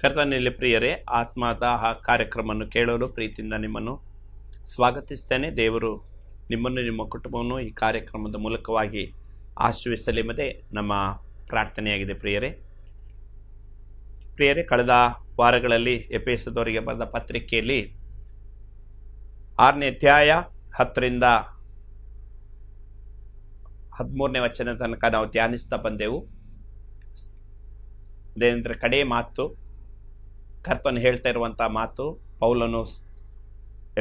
ಕರ್ತನಲ್ಲಿ ಪ್ರಿಯರೇ, ಆತ್ಮದಾಹ ಕಾರ್ಯಕ್ರಮವನ್ನು ಕೇಳಲು ಪ್ರೀತಿಯಿಂದ ನಿಮ್ಮನ್ನು ಸ್ವಾಗತಿಸ್ತೇನೆ. ದೇವರು ನಿಮ್ಮನ್ನು ನಿಮ್ಮ ಕುಟುಂಬವನ್ನು ಈ ಕಾರ್ಯಕ್ರಮದ ಮೂಲಕವಾಗಿ ಆಶೀರ್ವದಿಸಲೆಂಬುದೇ ನಮ್ಮ ಪ್ರಾರ್ಥನೆಯಾಗಿದೆ. ಪ್ರಿಯರೇ, ಕಳೆದ ವಾರಗಳಲ್ಲಿ ಎಫೆಸದವರಿಗೆ ಬರೆದ ಪತ್ರಿಕೆಯಲ್ಲಿ 6ನೇ ಅಧ್ಯಾಯ 10ರಿಂದ 13ನೇ ವಚನ ತನಕ ನಾವು ಧ್ಯಾನಿಸ್ತಾ ಬಂದೆವು. ಅದೇನೆಂದರೆ ಕಡೆ ಮಾತು, ಕರ್ತನು ಹೇಳ್ತಾ ಇರುವಂಥ ಮಾತು, ಪೌಲನು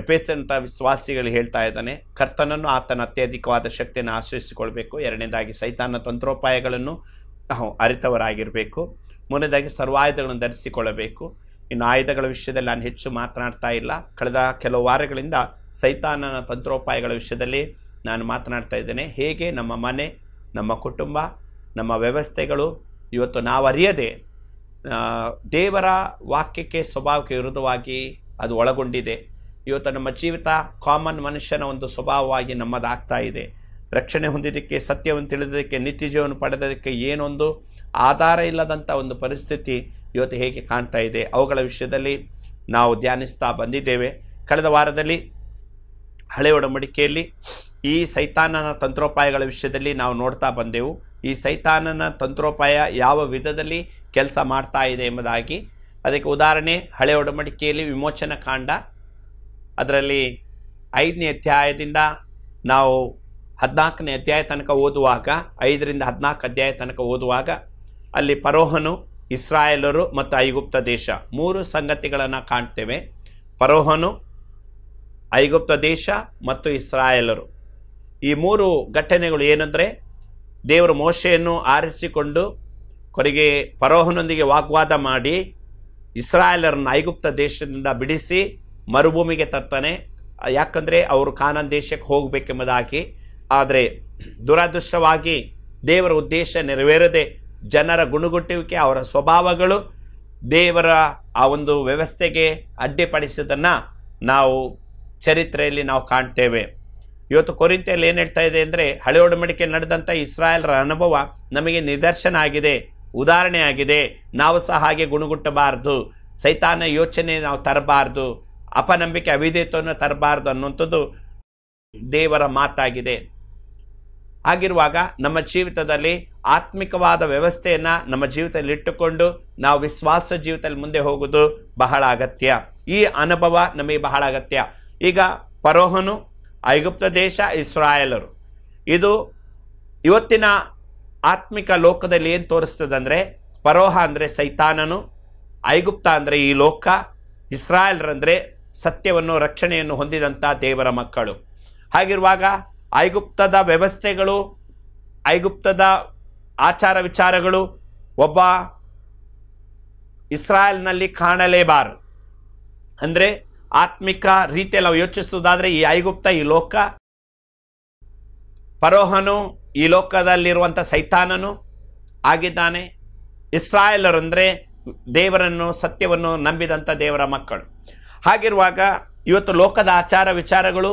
ಎಫೆಸಂತ ವಿಶ್ವಾಸಿಗಳು ಹೇಳ್ತಾ ಇದ್ದಾನೆ, ಕರ್ತನನ್ನು ಆತನ ಅತ್ಯಧಿಕವಾದ ಶಕ್ತಿಯನ್ನು ಆಶ್ರಯಿಸಿಕೊಳ್ಬೇಕು. ಎರಡನೇದಾಗಿ ಸೈತಾನ ತಂತ್ರೋಪಾಯಗಳನ್ನು ನಾವು ಅರಿತವರಾಗಿರಬೇಕು. ಮೂರನೇದಾಗಿ ಸರ್ವಾಯುಧಗಳನ್ನು ಧರಿಸಿಕೊಳ್ಳಬೇಕು. ಇನ್ನು ಆಯುಧಗಳ ವಿಷಯದಲ್ಲಿ ನಾನು ಹೆಚ್ಚು ಮಾತನಾಡ್ತಾ ಇಲ್ಲ. ಕಳೆದ ಕೆಲವು ವಾರಗಳಿಂದ ಸೈತಾನನ ತಂತ್ರೋಪಾಯಗಳ ವಿಷಯದಲ್ಲಿ ನಾನು ಮಾತನಾಡ್ತಾ ಇದ್ದೇನೆ. ಹೇಗೆ ನಮ್ಮ ಮನೆ, ನಮ್ಮ ಕುಟುಂಬ, ನಮ್ಮ ವ್ಯವಸ್ಥೆಗಳು ಇವತ್ತು ನಾವು ಅರಿಯದೆ ದೇವರ ವಾಕ್ಯಕ್ಕೆ, ಸ್ವಭಾವಕ್ಕೆ ವಿರುದ್ಧವಾಗಿ ಅದು ಒಳಗೊಂಡಿದೆ. ಇವತ್ತು ನಮ್ಮ ಜೀವಿತ ಕಾಮನ್ ಮನುಷ್ಯನ ಒಂದು ಸ್ವಭಾವವಾಗಿ ನಮ್ಮದಾಗ್ತಾ ಇದೆ. ರಕ್ಷಣೆ ಹೊಂದಿದ್ದಕ್ಕೆ, ಸತ್ಯವನ್ನು ತಿಳಿದಕ್ಕೆ, ನಿತ್ಯ ಜೀವನ ಪಡೆದಕ್ಕೆ ಏನೊಂದು ಆಧಾರ ಇಲ್ಲದಂಥ ಒಂದು ಪರಿಸ್ಥಿತಿ ಇವತ್ತು ಹೇಗೆ ಕಾಣ್ತಾ ಇದೆ, ಅವುಗಳ ವಿಷಯದಲ್ಲಿ ನಾವು ಧ್ಯಾನಿಸ್ತಾ ಬಂದಿದ್ದೇವೆ. ಕಳೆದ ವಾರದಲ್ಲಿ ಹಳೆ ಒಡಂಬಡಿಕೆಯಲ್ಲಿ ಈ ಸೈತಾನನ ತಂತ್ರೋಪಾಯಗಳ ವಿಷಯದಲ್ಲಿ ನಾವು ನೋಡ್ತಾ ಬಂದೆವು. ಈ ಸೈತಾನನ ತಂತ್ರೋಪಾಯ ಯಾವ ವಿಧದಲ್ಲಿ ಕೆಲಸ ಮಾಡ್ತಾ ಇದೆ ಎಂಬುದಾಗಿ. ಅದಕ್ಕೆ ಉದಾಹರಣೆ ಹಳೆ ಒಡಂಬಡಿಕೆಯಲ್ಲಿ ವಿಮೋಚನ ಕಾಂಡ, ಅದರಲ್ಲಿ 5ನೇ ಅಧ್ಯಾಯದಿಂದ ನಾವು 14ನೇ ಅಧ್ಯಾಯ ತನಕ ಓದುವಾಗ, 5ರಿಂದ 14 ಅಧ್ಯಾಯ ತನಕ ಓದುವಾಗ ಅಲ್ಲಿ ಫರೋಹನು, ಇಸ್ರಾಯೇಲರು ಮತ್ತು ಐಗುಪ್ತ ದೇಶ 3 ಸಂಗತಿಗಳನ್ನು ಕಾಣ್ತೇವೆ. ಫರೋಹನು, ಐಗುಪ್ತ ದೇಶ ಮತ್ತು ಇಸ್ರಾಯೇಲರು, ಈ 3 ಘಟನೆಗಳು ಏನಂದರೆ, ದೇವರು ಮೋಶೆಯನ್ನು ಆರಿಸಿಕೊಂಡು ಕೊನೆಗೆ ಫರೋಹನೊಂದಿಗೆ ವಾಗ್ವಾದ ಮಾಡಿ ಇಸ್ರಾಯೇಲರನ್ನು ಐಗುಪ್ತ ದೇಶದಿಂದ ಬಿಡಿಸಿ ಮರುಭೂಮಿಗೆ ತರ್ತಾನೆ. ಯಾಕಂದರೆ ಅವರು ಕಾನಾನ್ ದೇಶಕ್ಕೆ ಹೋಗಬೇಕೆಂಬುದಾಗಿ. ಆದರೆ ದುರದೃಷ್ಟವಾಗಿ ದೇವರ ಉದ್ದೇಶ ನೆರವೇರದೆ ಜನರ ಗುಣಗುಟ್ಟುವಿಕೆ, ಅವರ ಸ್ವಭಾವಗಳು ದೇವರ ಆ ಒಂದು ವ್ಯವಸ್ಥೆಗೆ ಅಡ್ಡಿಪಡಿಸಿದ್ದನ್ನು ನಾವು ಚರಿತ್ರೆಯಲ್ಲಿ ನಾವು ಕಾಣ್ತೇವೆ. ಇವತ್ತು ಕೊರಿಂಥೆಯಲ್ಲಿ ಏನು ಹೇಳ್ತಾ ಇದೆ ಅಂದರೆ, ಹಳೆ ಒಡಂಬಡಿಕೆ ನಡೆದಂಥ ಇಸ್ರಾಯೇಲರ ಅನುಭವ ನಮಗೆ ನಿದರ್ಶನ ಆಗಿದೆ, ಉದಾಹರಣೆ ಆಗಿದೆ. ನಾವು ಸಹ ಹಾಗೆ ಗುಣಗುಟ್ಟಬಾರ್ದು, ಸೈತಾನ ಯೋಚನೆ ನಾವು ತರಬಾರ್ದು, ಅಪನಂಬಿಕೆ ಅವಿಧೇಯತೆಯನ್ನು ತರಬಾರ್ದು ಅನ್ನುವಂಥದ್ದು ದೇವರ ಮಾತಾಗಿದೆ. ಹಾಗಿರುವಾಗ ನಮ್ಮ ಜೀವಿತದಲ್ಲಿ ಆತ್ಮಿಕವಾದ ವ್ಯವಸ್ಥೆಯನ್ನು ನಮ್ಮ ಜೀವಿತದಲ್ಲಿ ಇಟ್ಟುಕೊಂಡು ನಾವು ವಿಶ್ವಾಸ ಜೀವಿತದಲ್ಲಿ ಮುಂದೆ ಹೋಗೋದು ಬಹಳ ಅಗತ್ಯ. ಈ ಅನುಭವ ನಮಗೆ ಬಹಳ ಅಗತ್ಯ. ಈಗ ಫರೋಹನು, ಐಗುಪ್ತ ದೇಶ, ಇಸ್ರಾಯೇಲರು, ಇದು ಇವತ್ತಿನ ಆತ್ಮಿಕ ಲೋಕದಲ್ಲಿ ಏನು ತೋರಿಸ್ತದೆ ಅಂದರೆ, ಫರೋಹ ಅಂದರೆ ಸೈತಾನನು, ಐಗುಪ್ತ ಅಂದರೆ ಈ ಲೋಕ, ಇಸ್ರಾಯೇಲರಂದರೆ ಸತ್ಯವನ್ನು, ರಕ್ಷಣೆಯನ್ನು ಹೊಂದಿದಂಥ ದೇವರ ಮಕ್ಕಳು. ಹಾಗಿರುವಾಗ ಐಗುಪ್ತದ ವ್ಯವಸ್ಥೆಗಳು, ಐಗುಪ್ತದ ಆಚಾರ ವಿಚಾರಗಳು ಒಬ್ಬ ಇಸ್ರಾಯೇಲ್ನಲ್ಲಿ ಕಾಣಲೇಬಾರದು. ಅಂದರೆ ಆತ್ಮಿಕ ರೀತಿಯಲ್ಲಿ ನಾವು ಯೋಚಿಸುವುದಾದರೆ ಈ ಐಗುಪ್ತ, ಈ ಲೋಕ, ಫರೋಹನು ಈ ಲೋಕದಲ್ಲಿರುವಂಥ ಸೈತಾನನು ಆಗಿದ್ದಾನೆ. ಇಸ್ರಾಯೇಲರು ಅಂದರೆ ದೇವರನ್ನು, ಸತ್ಯವನ್ನು ನಂಬಿದಂಥ ದೇವರ ಮಕ್ಕಳು. ಹಾಗಿರುವಾಗ ಇವತ್ತು ಲೋಕದ ಆಚಾರ ವಿಚಾರಗಳು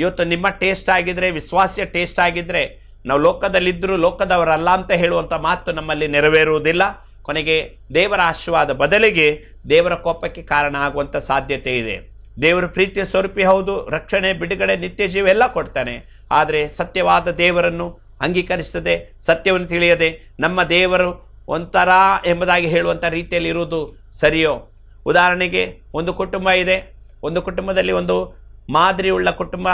ಇವತ್ತು ನಿಮ್ಮ ಟೇಸ್ಟ್ ಆಗಿದ್ರೆ, ವಿಶ್ವಾಸಿಯ ಟೇಸ್ಟ್ ಆಗಿದ್ರೆ, ನಾವು ಲೋಕದಲ್ಲಿದ್ದರೂ ಲೋಕದವರಲ್ಲ ಅಂತ ಹೇಳುವಂಥ ಮಾತು ನಮ್ಮಲ್ಲಿ ನೆರವೇರುವುದಿಲ್ಲ. ಕೊನೆಗೆ ದೇವರ ಆಶೀರ್ವಾದ ಬದಲಿಗೆ ದೇವರ ಕೋಪಕ್ಕೆ ಕಾರಣ ಆಗುವಂಥ ಸಾಧ್ಯತೆ ಇದೆ. ದೇವರು ಪ್ರೀತಿಯ ಸ್ವರೂಪಿ, ಹೌದು, ರಕ್ಷಣೆ, ಬಿಡುಗಡೆ, ನಿತ್ಯ ಜೀವ ಎಲ್ಲ ಕೊಡ್ತಾನೆ. ಆದರೆ ಸತ್ಯವಾದ ದೇವರನ್ನು ಅಂಗೀಕರಿಸದೆ, ಸತ್ಯವನ್ನು ತಿಳಿಯದೆ ನಮ್ಮ ದೇವರು ಒಂಥರ ಎಂಬುದಾಗಿ ಹೇಳುವಂಥ ರೀತಿಯಲ್ಲಿ ಇರುವುದು ಸರಿಯೋ? ಉದಾಹರಣೆಗೆ ಒಂದು ಕುಟುಂಬ ಇದೆ, ಒಂದು ಕುಟುಂಬದಲ್ಲಿ ಒಂದು ಮಾದರಿ ಉಳ್ಳ ಕುಟುಂಬ,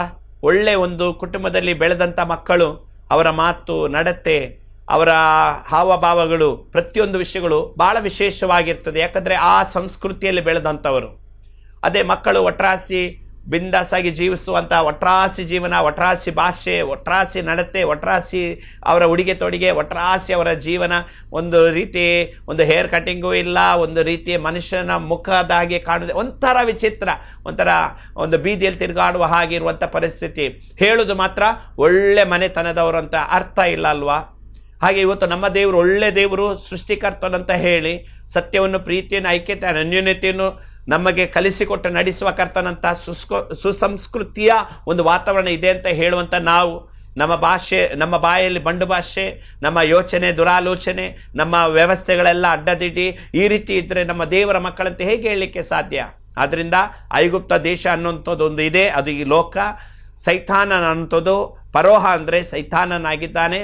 ಒಳ್ಳೆ ಒಂದು ಕುಟುಂಬದಲ್ಲಿ ಬೆಳೆದಂಥ ಮಕ್ಕಳು, ಅವರ ಮಾತು, ನಡತೆ, ಅವರ ಹಾವಭಾವಗಳು, ಪ್ರತಿಯೊಂದು ವಿಷಯಗಳು ಭಾಳ ವಿಶೇಷವಾಗಿರ್ತದೆ. ಯಾಕಂದರೆ ಆ ಸಂಸ್ಕೃತಿಯಲ್ಲಿ ಬೆಳೆದಂಥವರು. ಅದೇ ಮಕ್ಕಳು ಒಟ್ರಾಸಿ ಬಿಂದಾಸಾಗಿ ಜೀವಿಸುವಂಥ ಒಟ್ರಾಸಿ ಜೀವನ, ಒಟ್ರಾಸಿ ಭಾಷೆ, ಒಟ್ರಾಸಿ ನಡತೆ, ಒಟ್ರಾಸಿ ಅವರ ಉಡುಗೆ ತೊಡುಗೆ, ಒಟ್ರಾಸಿ ಅವರ ಜೀವನ, ಒಂದು ರೀತಿ ಒಂದು ಹೇರ್ ಕಟ್ಟಿಂಗು ಇಲ್ಲ, ಒಂದು ರೀತಿಯ ಮನುಷ್ಯನ ಮುಖದ ಹಾಗೆ ಕಾಣುತ್ತೆ, ಒಂಥರ ವಿಚಿತ್ರ, ಒಂಥರ ಒಂದು ಬೀದಿಯಲ್ಲಿ ತಿರುಗಾಡುವ ಹಾಗಿರುವಂಥ ಪರಿಸ್ಥಿತಿ. ಹೇಳೋದು ಮಾತ್ರ ಒಳ್ಳೆ ಮನೆತನದವರು ಅಂತ ಅರ್ಥ ಇಲ್ಲ ಅಲ್ವಾ? ಹಾಗೆ ಇವತ್ತು ನಮ್ಮ ದೇವರು ಒಳ್ಳೆ ದೇವರು, ಸೃಷ್ಟಿಕರ್ತನಂತ ಹೇಳಿ ಸತ್ಯವನ್ನು, ಪ್ರೀತಿಯನ್ನು, ಐಕ್ಯತೆ, ಅನ್ಯೋನ್ಯತೆಯನ್ನು ನಮಗೆ ಕಲಿಸಿಕೊಟ್ಟು ನಡೆಸುವ ಕರ್ತನಂತ ಸುಸಂಸ್ಕೃತಿಯ ಒಂದು ವಾತಾವರಣ ಇದೆ ಅಂತ ಹೇಳುವಂಥ ನಾವು ನಮ್ಮ ಬಾಯಲ್ಲಿ ಬಂಡು ಭಾಷೆ, ನಮ್ಮ ಯೋಚನೆ ದುರಾಲೋಚನೆ, ನಮ್ಮ ವ್ಯವಸ್ಥೆಗಳೆಲ್ಲ ಅಡ್ಡದಿಡ್ಡಿ ಈ ರೀತಿ ಇದ್ದರೆ ನಮ್ಮ ದೇವರ ಮಕ್ಕಳಂತೆ ಹೇಗೆ ಹೇಳಲಿಕ್ಕೆ ಸಾಧ್ಯ? ಆದ್ದರಿಂದ ಐಗುಪ್ತ ದೇಶ ಅನ್ನುವಂಥದ್ದು ಒಂದು ಇದೆ, ಅದು ಈ ಲೋಕ. ಸೈತಾನನ ಅನ್ನೋದು ಫರೋಹ ಅಂದರೆ ಸೈತಾನನಾಗಿದ್ದಾನೆ.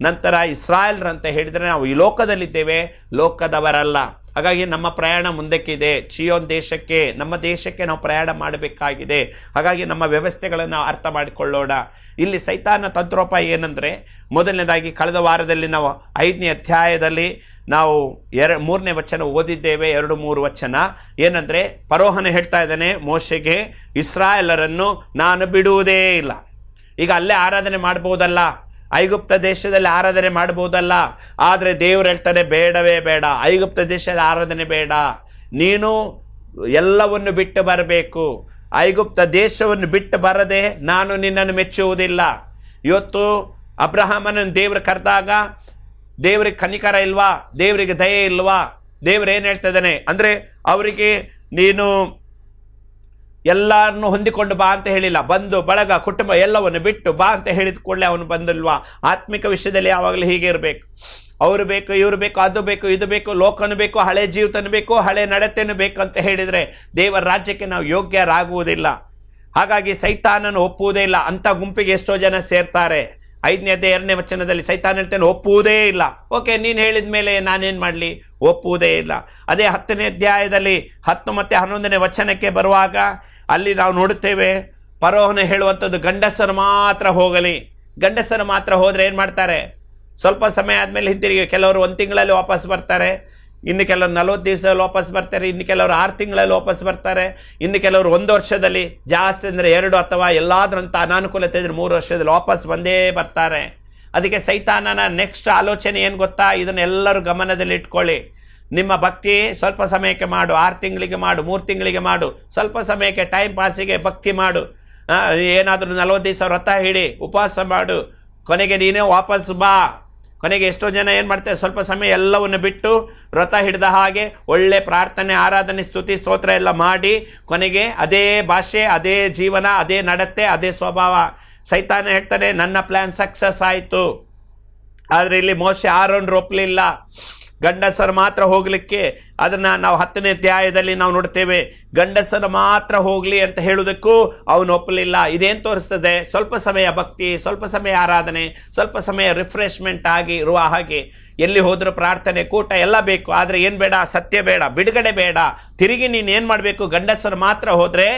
ನಂತರ ಇಸ್ರಾಯೇಲ್ರಂತ ಹೇಳಿದರೆ ನಾವು ಈ ಲೋಕದಲ್ಲಿದ್ದೇವೆ, ಲೋಕದವರಲ್ಲ. ಹಾಗಾಗಿ ನಮ್ಮ ಪ್ರಯಾಣ ಮುಂದಕ್ಕಿದೆ. ಚಿಯೋನ್ ದೇಶಕ್ಕೆ, ನಮ್ಮ ದೇಶಕ್ಕೆ ನಾವು ಪ್ರಯಾಣ ಮಾಡಬೇಕಾಗಿದೆ. ಹಾಗಾಗಿ ನಮ್ಮ ವ್ಯವಸ್ಥೆಗಳನ್ನು ಅರ್ಥ ಮಾಡಿಕೊಳ್ಳೋಣ. ಇಲ್ಲಿ ಸೈತಾನ ತಂತ್ರೋಪಾಯ ಏನಂದರೆ, ಮೊದಲನೇದಾಗಿ ಕಳೆದ ವಾರದಲ್ಲಿ ನಾವು 5ನೇ ಅಧ್ಯಾಯದಲ್ಲಿ ನಾವು 3ನೇ ವಚನ ಓದಿದ್ದೇವೆ, 2-3 ವಚನ. ಏನಂದರೆ ಫರೋಹನ ಹೇಳ್ತಾ ಇದ್ದಾನೆ ಮೋಶೆಗೆ, ಇಸ್ರಾಯೇಲರನ್ನು ನಾನು ಬಿಡುವುದೇ ಇಲ್ಲ. ಈಗ ಅಲ್ಲೇ ಆರಾಧನೆ ಮಾಡ್ಬೋದಲ್ಲ, ಐಗುಪ್ತ ದೇಶದಲ್ಲಿ ಆರಾಧನೆ ಮಾಡ್ಬೋದಲ್ಲ, ಆದರೆ ದೇವ್ರು ಹೇಳ್ತಾನೆ ಬೇಡವೇ ಬೇಡ, ಐಗುಪ್ತ ದೇಶದಲ್ಲಿ ಆರಾಧನೆ ಬೇಡ, ನೀನು ಎಲ್ಲವನ್ನು ಬಿಟ್ಟು ಬರಬೇಕು. ಐಗುಪ್ತ ದೇಶವನ್ನು ಬಿಟ್ಟು ಬರದೆ ನಾನು ನಿನ್ನನ್ನು ಮೆಚ್ಚುವುದಿಲ್ಲ. ಇವತ್ತು ಅಬ್ರಹಾಮನನ್ನು ದೇವರು ಕರೆದಾಗ ದೇವರಿಗೆ ಕನಿಕರ ಇಲ್ವಾ? ದೇವರಿಗೆ ದಯೆ ಇಲ್ವಾ? ದೇವ್ರು ಏನು ಹೇಳ್ತಾ ಇದ್ದಾನೆ ಅಂದರೆ, ಅವರಿಗೆ ನೀನು ಎಲ್ಲರನ್ನು ಹೊಂದಿಕೊಂಡು ಬಾ ಅಂತ ಹೇಳಿಲ್ಲ, ಬಂಧು ಬಳಗ ಕುಟುಂಬ ಎಲ್ಲವನ್ನು ಬಿಟ್ಟು ಬಾ ಅಂತ ಹೇಳಿದ ಕೂಡಲೇ ಅವನು ಬಂದಿಲ್ವಾ? ಆತ್ಮಿಕ ವಿಷಯದಲ್ಲಿ ಯಾವಾಗಲೂ ಹೀಗೆ ಇರಬೇಕು. ಅವರು ಬೇಕು, ಇವರು ಬೇಕು, ಅದು ಬೇಕು, ಇದು ಬೇಕು, ಲೋಕನೂ ಬೇಕು, ಹಳೆ ಜೀವಿತನೂ ಬೇಕು, ಹಳೆ ನಡತೆನೂ ಬೇಕು ಅಂತ ಹೇಳಿದರೆ ದೇವರ ರಾಜ್ಯಕ್ಕೆ ನಾವು ಯೋಗ್ಯರಾಗುವುದಿಲ್ಲ. ಹಾಗಾಗಿ ಸೈತಾನನು ಒಪ್ಪುವುದೇ ಇಲ್ಲ. ಅಂಥ ಗುಂಪಿಗೆ ಎಷ್ಟೋ ಜನ ಸೇರ್ತಾರೆ. 5ನೇ ಅಧ್ಯಾಯ 2ನೇ ವಚನದಲ್ಲಿ ಸೈತಾನ ಹೇಳ್ತಾನೆ ಒಪ್ಪುವುದೇ ಇಲ್ಲ. ಓಕೆ, ನೀನು ಹೇಳಿದ ಮೇಲೆ ನಾನೇನು ಮಾಡಲಿ? ಒಪ್ಪುವುದೇ ಇಲ್ಲ. ಅದೇ 10ನೇ ಅಧ್ಯಾಯದಲ್ಲಿ 10 ಮತ್ತು 11ನೇ ವಚನಕ್ಕೆ ಬರುವಾಗ ಅಲ್ಲಿ ನಾವು ನೋಡುತ್ತೇವೆ, ಫರೋಹನ ಹೇಳುವಂಥದ್ದು ಗಂಡಸರು ಮಾತ್ರ ಹೋಗಲಿ. ಗಂಡಸರು ಮಾತ್ರ ಹೋದರೆ ಏನು ಮಾಡ್ತಾರೆ? ಸ್ವಲ್ಪ ಸಮಯ ಆದಮೇಲೆ ಹಿಂತಿರುಗಿ. ಕೆಲವರು 1 ತಿಂಗಳಲ್ಲಿ ವಾಪಸ್ ಬರ್ತಾರೆ, ಇನ್ನು ಕೆಲವರು 40 ದಿವಸದಲ್ಲಿ ವಾಪಸ್ ಬರ್ತಾರೆ, ಇನ್ನು ಕೆಲವರು 6 ತಿಂಗಳಲ್ಲಿ ವಾಪಸ್ ಬರ್ತಾರೆ, ಇನ್ನು ಕೆಲವರು 1 ವರ್ಷದಲ್ಲಿ, ಜಾಸ್ತಿ ಅಂದರೆ 2 ಅಥವಾ ಎಲ್ಲಾದ್ರಂಥ ಅನಾನುಕೂಲತೆ ಇದ್ರೆ 3 ವರ್ಷದಲ್ಲಿ ವಾಪಸ್ ಬಂದೇ ಬರ್ತಾರೆ. ಅದಕ್ಕೆ ಸೈತಾನನ ನೆಕ್ಸ್ಟ್ ಆಲೋಚನೆ ಏನು ಗೊತ್ತಾ? ಇದನ್ನೆಲ್ಲರೂ ಗಮನದಲ್ಲಿ ಇಟ್ಕೊಳ್ಳಿ. ನಿಮ್ಮ ಭಕ್ತಿ ಸ್ವಲ್ಪ ಸಮಯಕ್ಕೆ ಮಾಡು, 6 ತಿಂಗಳಿಗೆ ಮಾಡು, 3 ತಿಂಗಳಿಗೆ ಮಾಡು, ಸ್ವಲ್ಪ ಸಮಯಕ್ಕೆ ಟೈಮ್ ಪಾಸಿಗೆ ಭಕ್ತಿ ಮಾಡು. ಏನಾದರೂ 40 ದಿವಸ ವ್ರತ ಹಿಡಿ, ಉಪವಾಸ ಮಾಡು, ಕೊನೆಗೆ ನೀನೇ ವಾಪಸ್ ಬಾ. ಕೊನೆಗೆ ಎಷ್ಟೋ ಜನ ಏನು ಮಾಡ್ತಾರೆ? ಸ್ವಲ್ಪ ಸಮಯ ಎಲ್ಲವನ್ನು ಬಿಟ್ಟು ವ್ರತ ಹಿಡಿದ ಹಾಗೆ ಒಳ್ಳೆ ಪ್ರಾರ್ಥನೆ, ಆರಾಧನೆ, ಸ್ತುತಿ, ಸ್ತೋತ್ರ ಎಲ್ಲ ಮಾಡಿ ಕೊನೆಗೆ ಅದೇ ಭಾಷೆ, ಅದೇ ಜೀವನ, ಅದೇ ನಡತೆ, ಅದೇ ಸ್ವಭಾವ. ಸೈತಾನ ಹೇಳ್ತಾನೆ ನನ್ನ ಪ್ಲ್ಯಾನ್ ಸಕ್ಸಸ್ ಆಯಿತು. ಆದರೆ ಇಲ್ಲಿ ಮೋಶೆ ಆರೋನ್ರು ಒಪ್ಪಲಿಲ್ಲ, ಗಂಡಸರು ಮಾತ್ರ ಹೋಗಲಿಕ್ಕೆ. ಅದನ್ನು ನಾವು 10ನೇ ಅಧ್ಯಾಯದಲ್ಲಿ ನಾವು ನೋಡ್ತೇವೆ. ಗಂಡಸರು ಮಾತ್ರ ಹೋಗಲಿ ಅಂತ ಹೇಳುವುದಕ್ಕೂ ಅವನು ಒಪ್ಪಲಿಲ್ಲ. ಇದೇನು ತೋರಿಸ್ತದೆ? ಸ್ವಲ್ಪ ಸಮಯ ಭಕ್ತಿ, ಸ್ವಲ್ಪ ಸಮಯ ಆರಾಧನೆ, ಸ್ವಲ್ಪ ಸಮಯ ರಿಫ್ರೆಶ್ಮೆಂಟ್ ಆಗಿ ಇರುವ ಹಾಗೆ. ಎಲ್ಲಿ ಹೋದರೂ ಪ್ರಾರ್ಥನೆ, ಕೂಟ ಎಲ್ಲ ಬೇಕು, ಆದರೆ ಏನು ಬೇಡ? ಸತ್ಯ ಬೇಡ, ಬಿಡುಗಡೆ ಬೇಡ. ತಿರುಗಿ ನೀನು ಏನು ಮಾಡಬೇಕು? ಗಂಡಸರು ಮಾತ್ರ ಹೋದರೆ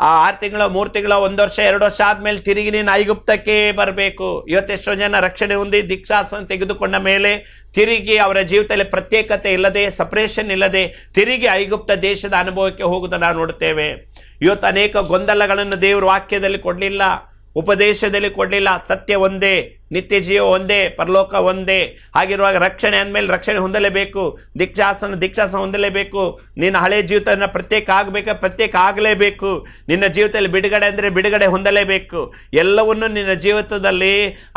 ಆ 6 ತಿಂಗಳು, 3 ತಿಂಗಳು, 1 ವರ್ಷ, 2 ವರ್ಷ ಆದಮೇಲೆ ತಿರುಗಿ ನೀನು ಐಗುಪ್ತಕ್ಕೆ ಬರಬೇಕು. ಇವತ್ತೆಷ್ಟೋ ಜನ ರಕ್ಷಣೆ ಹೊಂದಿ ದೀಕ್ಷಾಸನ ತೆಗೆದುಕೊಂಡ ಮೇಲೆ ತಿರುಗಿ ಅವರ ಜೀವಿತದಲ್ಲಿ ಪ್ರತ್ಯೇಕತೆ ಇಲ್ಲದೆ, ಸಪರೇಷನ್ ಇಲ್ಲದೆ ತಿರುಗಿ ಐಗುಪ್ತ ದೇಶದ ಅನುಭವಕ್ಕೆ ಹೋಗುವುದನ್ನು ನಾವು ನೋಡ್ತೇವೆ. ಇವತ್ತು ಅನೇಕ ಗೊಂದಲಗಳನ್ನು ದೇವರು ವಾಕ್ಯದಲ್ಲಿ ಕೊಡಲಿಲ್ಲ, ಉಪದೇಶದಲ್ಲಿ ಕೊಡಲಿಲ್ಲ. ಸತ್ಯ ಒಂದೇ, ನಿತ್ಯ ಜೀವ ಒಂದೇ, ಪರಲೋಕ ಒಂದೇ. ಹಾಗಿರುವಾಗ ರಕ್ಷಣೆ ಅಂದಮೇಲೆ ರಕ್ಷಣೆ ಹೊಂದಲೇಬೇಕು, ದೀಕ್ಷಾಸನ ಹೊಂದಲೇಬೇಕು. ನಿನ್ನ ಹಳೆ ಜೀವಿತನ ಪ್ರತ್ಯೇಕ ಆಗಲೇಬೇಕು. ನಿನ್ನ ಜೀವಿತದಲ್ಲಿ ಬಿಡುಗಡೆ ಅಂದರೆ ಬಿಡುಗಡೆ ಹೊಂದಲೇಬೇಕು. ಎಲ್ಲವನ್ನು ನಿನ್ನ ಜೀವಿತದಲ್ಲಿ